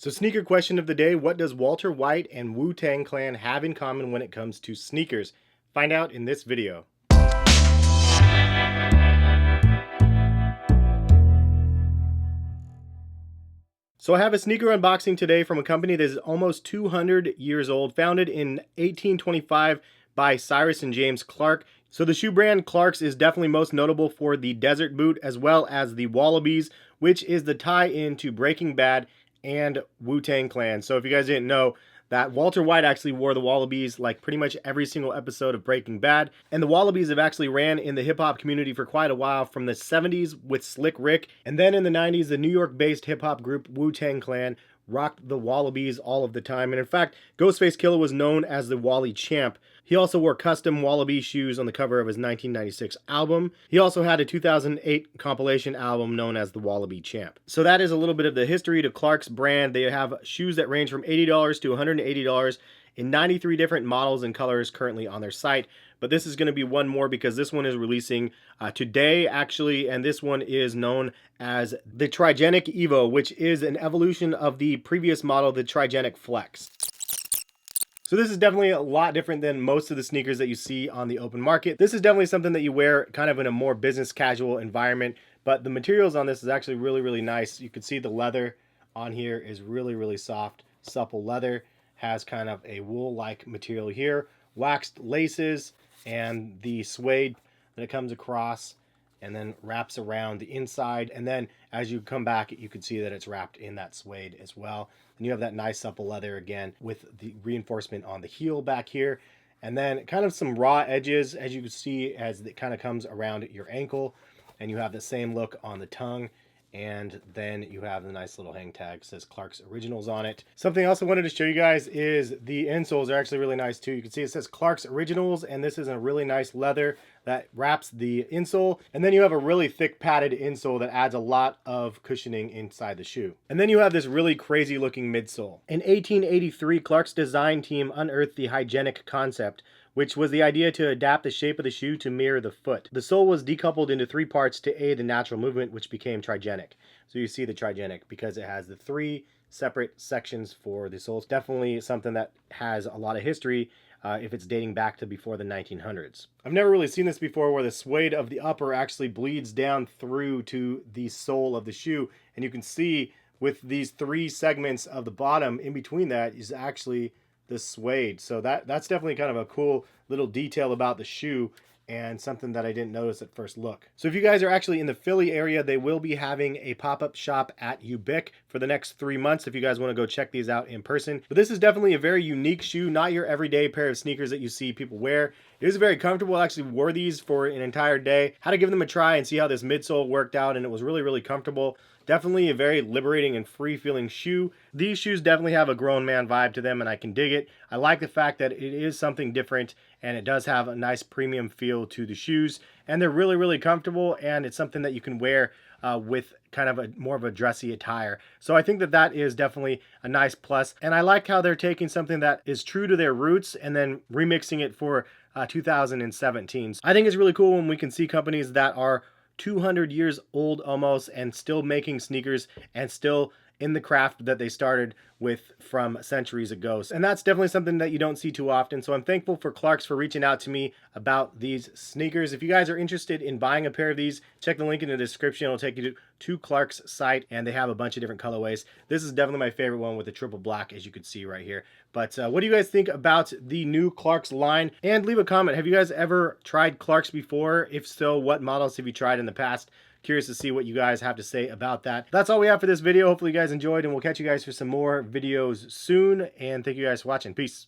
So sneaker question of the day, what does Walter White and Wu-Tang Clan have in common when it comes to sneakers? Find out in this video. So I have a sneaker unboxing today from a company that is almost 200 years old, founded in 1825 by Cyrus and James Clark. So the shoe brand Clark's is definitely most notable for the desert boot as well as the Wallabees, which is the tie-in to Breaking Bad and Wu-Tang Clan. So if you guys didn't know, that Walter White actually wore the Wallabees like pretty much every single episode of Breaking Bad. And the Wallabees have actually ran in the hip-hop community for quite a while, from the 70s with Slick Rick, and then in the 90s the New York-based hip-hop group Wu-Tang Clan rocked the Wallabees all of the time. And in fact, Ghostface Killah was known as the Wally Champ. He also wore custom Wallabee shoes on the cover of his 1996 album. He also had a 2008 compilation album known as the Wallabee Champ. So that is a little bit of the history to Clark's brand. They have shoes that range from $80 to $180 in 93 different models and colors currently on their site. But this is going to be one more because this one is releasing today, actually, and this one is known as the Trigenic Evo, which is an evolution of the previous model, the Trigenic Flex. So this is definitely a lot different than most of the sneakers that you see on the open market. This is definitely something that you wear kind of in a more business casual environment, but the materials on this is actually really, really nice. You can see the leather on here is really, really soft, supple leather. Has kind of a wool-like material here, waxed laces, and the suede that it comes across and then wraps around the inside. And then as you come back, you can see that it's wrapped in that suede as well. And you have that nice supple leather again with the reinforcement on the heel back here. And then kind of some raw edges, as you can see, as it kind of comes around your ankle. And you have the same look on the tongue. And then you have the nice little hang tag, says Clark's Originals on it. Something else I wanted to show you guys is the insoles are actually really nice too. You can see it says Clark's Originals, and this is a really nice leather that wraps the insole. And then you have a really thick padded insole that adds a lot of cushioning inside the shoe. And then you have this really crazy looking midsole. In 1883, Clark's design team unearthed the hygienic concept, which was the idea to adapt the shape of the shoe to mirror the foot. The sole was decoupled into 3 parts to aid the natural movement, which became Trigenic. So you see the Trigenic because it has the 3 separate sections for the sole. It's definitely something that has a lot of history if it's dating back to before the 1900s. I've never really seen this before where the suede of the upper actually bleeds down through to the sole of the shoe. And you can see with these 3 segments of the bottom, in between that is actually the suede. So that's definitely kind of a cool little detail about the shoe and something that I didn't notice at first look. So if you guys are actually in the Philly area, they will be having a pop-up shop at Ubiq for the next 3 months if you guys want to go check these out in person. But this is definitely a very unique shoe, not your everyday pair of sneakers that you see people wear. It is very comfortable. I actually wore these for an entire day. Had to give them a try and see how this midsole worked out, and it was really, really comfortable. Definitely a very liberating and free-feeling shoe. These shoes definitely have a grown man vibe to them, and I can dig it. I like the fact that it is something different, and it does have a nice premium feel to the shoes. And they're really, really comfortable, and it's something that you can wear with kind of a more of a dressy attire. So I think that that is definitely a nice plus. And I like how they're taking something that is true to their roots and then remixing it for 2017. I think it's really cool when we can see companies that are 200 years old almost and still making sneakers and still in the craft that they started with from centuries ago. And that's definitely something that you don't see too often. So I'm thankful for Clark's for reaching out to me about these sneakers. If you guys are interested in buying a pair of these, check the link in the description. It'll take you to Clark's site, and they have a bunch of different colorways. This is definitely my favorite one with the triple black, as you can see right here. But what do you guys think about the new Clark's line? And leave a comment. Have you guys ever tried Clark's before? If so, what models have you tried in the past? Curious to see what you guys have to say about that. That's all we have for this video. Hopefully you guys enjoyed, and we'll catch you guys for some more videos soon. And thank you guys for watching. Peace.